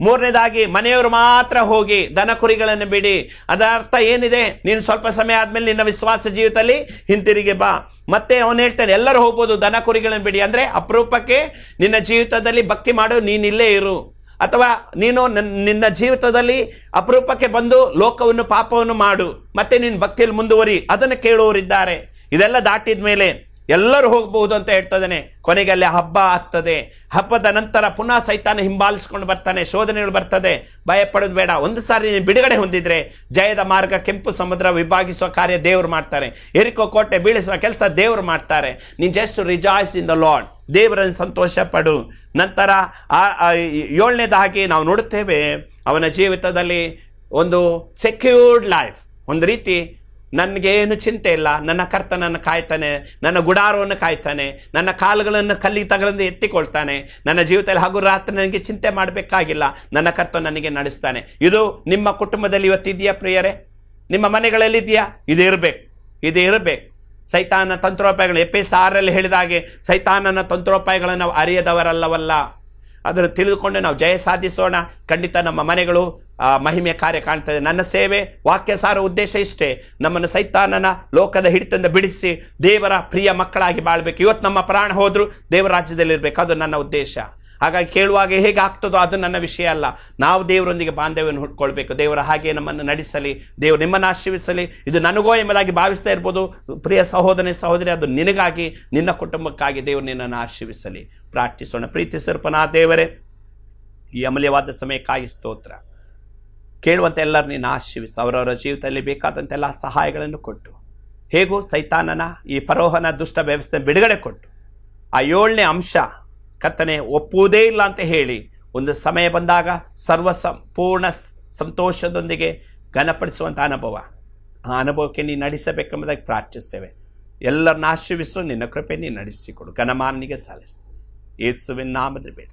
ಮೂರನೇದಾಗಿ ಮನೆಯವರು ಮಾತ್ರ ಹೋಗಿ ದನ ಕುರಿಗಳನ್ನು ಬಿಡಿ. ಅದರ ಅರ್ಥ ಏನಿದೆ? ನೀನು ಸ್ವಲ್ಪ ಸಮಯ ಆದಮೇಲೆ ನಿನ್ನ ವಿಶ್ವಾಸ ಜೀವಿತದಲ್ಲಿ ಹಿಂತಿರುಗಿ ಬಾ. ಮತ್ತೆ ಅವನು ಹೇಳ್ತಾನೆ ಎಲ್ಲರೂ ಹೋಗ್ಬೋದು, ದನ ಕುರಿಗಳನ್ನು ಬಿಡಿ ಅಂದರೆ ಅಪರೂಪಕ್ಕೆ ನಿನ್ನ ಜೀವಿತದಲ್ಲಿ ಭಕ್ತಿ ಮಾಡು, ನೀನು ಇಲ್ಲೇ ಇರು. ಅಥವಾ ನೀನು ನಿನ್ನ ಜೀವಿತದಲ್ಲಿ ಅಪರೂಪಕ್ಕೆ ಬಂದು ಲೋಕವನ್ನು ಪಾಪವನ್ನು ಮಾಡು, ಮತ್ತೆ ನೀನು ಭಕ್ತಿಯಲ್ಲಿ ಮುಂದುವರಿ, ಅದನ್ನು ಕೇಳುವವರಿದ್ದಾರೆ. ಇದೆಲ್ಲ ದಾಟಿದ ಮೇಲೆ ಎಲ್ಲರೂ ಹೋಗಬಹುದು ಅಂತ ಹೇಳ್ತದೇನೆ. ಕೊನೆಗೆ ಅಲ್ಲಿ ಹಬ್ಬ ಆಗ್ತದೆ. ಹಬ್ಬದ ನಂತರ ಪುನಃ ಸೈತಾನ ಹಿಂಬಾಲಿಸ್ಕೊಂಡು ಬರ್ತಾನೆ, ಶೋಧನೆಗಳು ಬರ್ತದೆ. ಭಯ ಪಡೋದು ಬೇಡ. ಒಂದು ಸಾರಿ ನೀನು ಬಿಡುಗಡೆ ಹೊಂದಿದ್ರೆ ಜಯದ ಮಾರ್ಗ, ಕೆಂಪು ಸಮುದ್ರ ವಿಭಾಗಿಸುವ ಕಾರ್ಯ ದೇವರು ಮಾಡ್ತಾರೆ. ಎರಿಕೋ ಕೋಟೆ ಬೀಳಿಸುವ ಕೆಲಸ ದೇವರು ಮಾಡ್ತಾರೆ. ನೀನು just rejoice in the lord, ದೇವರನ್ನು ಸಂತೋಷ ಪಡು. ನಂತರ 7ನೇದಾಗಿ ನಾವು ನೋಡುತ್ತೇವೆ, ಅವನ ಜೀವಿತದಲ್ಲಿ ಒಂದು ಸೆಕ್ಯೂರ್ಡ್ ಲೈಫ್, ಒಂದು ರೀತಿ ನನಗೇನು ಚಿಂತೆ ಇಲ್ಲ, ನನ್ನ ಕರ್ತನನ್ನು ಕಾಯ್ತಾನೆ, ನನ್ನ ಗುಡಾರವನ್ನು ಕಾಯ್ತಾನೆ, ನನ್ನ ಕಾಲುಗಳನ್ನು ತಗಳಿಂದ ಎತ್ತಿಕೊಳ್ತಾನೆ, ನನ್ನ ಜೀವಿತದಲ್ಲಿ ಹಾಗೂ ರಾತ್ರಿ ನನಗೆ ಚಿಂತೆ ಮಾಡಬೇಕಾಗಿಲ್ಲ, ನನ್ನ ಕರ್ತನ ನನಗೆ ನಡೆಸ್ತಾನೆ. ಇದು ನಿಮ್ಮ ಕುಟುಂಬದಲ್ಲಿ ಇವತ್ತಿದೆಯಾ ಪ್ರಿಯರೇ? ನಿಮ್ಮ ಮನೆಗಳಲ್ಲಿದೆಯಾ? ಇದು ಇರಬೇಕು. ಸೈತಾನ ತಂತ್ರೋಪಾಯಗಳು ಎಫೆಸ 6ರಲ್ಲಿ ಹೇಳಿದಾಗೆ ಸೈತಾನನ ತಂತ್ರೋಪಾಯಗಳನ್ನು ನಾವು ಅರಿಯದವರಲ್ಲವಲ್ಲ. ಅದನ್ನು ತಿಳಿದುಕೊಂಡು ನಾವು ಜಯ ಸಾಧಿಸೋಣ. ಖಂಡಿತ ನಮ್ಮ ಮನೆಗಳು ಮಹಿಮೆಯ ಕಾರ್ಯ ಕಾಣ್ತದೆ. ನನ್ನ ಸೇವೆ ವಾಕ್ಯ ಸಾರ ಉದ್ದೇಶ ಇಷ್ಟೇ, ನಮ್ಮನ್ನು ಸೈತಾನನ ಲೋಕದ ಹಿಡಿತದಿಂದ ಬಿಡಿಸಿ ದೇವರ ಪ್ರಿಯ ಮಕ್ಕಳಾಗಿ ಬಾಳ್ಬೇಕು. ಇವತ್ತು ನಮ್ಮ ಪ್ರಾಣ ಹೋದ್ರು ದೇವರ ರಾಜ್ಯದಲ್ಲಿರ್ಬೇಕು, ಅದು ನನ್ನ ಉದ್ದೇಶ. ಹಾಗಾಗಿ ಕೇಳುವಾಗ ಹೇಗೆ ಆಗ್ತದೋ ಅದು ನನ್ನ ವಿಷಯ ಅಲ್ಲ. ನಾವು ದೇವರೊಂದಿಗೆ ಬಾಂಧವ್ಯವನ್ನು ಹುಡ್ಕೊಳ್ಬೇಕು. ದೇವರ ಹಾಗೆ ನಮ್ಮನ್ನು ನಡೆಸಲಿ, ದೇವರು ನಿಮ್ಮನ್ನು ಆಶೀರ್ವಿಸಲಿ. ಇದು ನನಗೋ ಎಂಬುದಾಗಿ ಭಾವಿಸ್ತಾ ಇರ್ಬೋದು. ಪ್ರಿಯ ಸಹೋದರಿ, ಅದು ನಿನಗಾಗಿ, ನಿನ್ನ ಕುಟುಂಬಕ್ಕಾಗಿ ದೇವರು ನಿನ್ನನ್ನು ಆಶೀರ್ವಿಸಲಿ. ಪ್ರಾರ್ಥಿಸೋಣ. ಪ್ರೀತಿ ಸ್ವರೂಪನ ದೇವರೇ, ಈ ಅಮೂಲ್ಯವಾದ ಸಮಯಕ್ಕಾಗಿ ಸ್ತೋತ್ರ. ಕೇಳುವಂತೆ ಎಲ್ಲರೂ ನಿನ್ನ ಆಶೀರ್ವಿಸು. ಅವರವರ ಜೀವಿತದಲ್ಲಿ ಬೇಕಾದಂತೆಲ್ಲ ಸಹಾಯಗಳನ್ನು ಕೊಟ್ಟು, ಹೇಗೂ ಸೈತಾನನ ಈ ಪರೋಹನ ದುಷ್ಟ ವ್ಯವಸ್ಥೆ ಬಿಡುಗಡೆ ಕೊಟ್ಟು, ಆ 7ನೇ ಅಂಶ ಕರ್ತನೆ ಒಪ್ಪುವುದೇ ಇಲ್ಲ ಅಂತ ಹೇಳಿ ಒಂದು ಸಮಯ ಬಂದಾಗ ಸಂಪೂರ್ಣ ಸಂತೋಷದೊಂದಿಗೆ ಘನಪಡಿಸುವಂಥ ಅನುಭವ, ಆ ಅನುಭವಕ್ಕೆ ನೀನು ನಡೆಸಬೇಕೆಂಬುದಾಗಿ ಪ್ರಾರ್ಥಿಸ್ತೇವೆ. ಎಲ್ಲರನ್ನ ಆಶೀರ್ವಿಸು. ನಿನ್ನ ಕೃಪೆ ನೀನು ನಡೆಸಿಕೊಡು. ಘನಮಾನಿಗೆ ಸಲ್ಲಿಸ್ತೇವೆ. ಯೇಸುವಿನ ನಾಮದಲ್ಲಿ ಬೇಡ.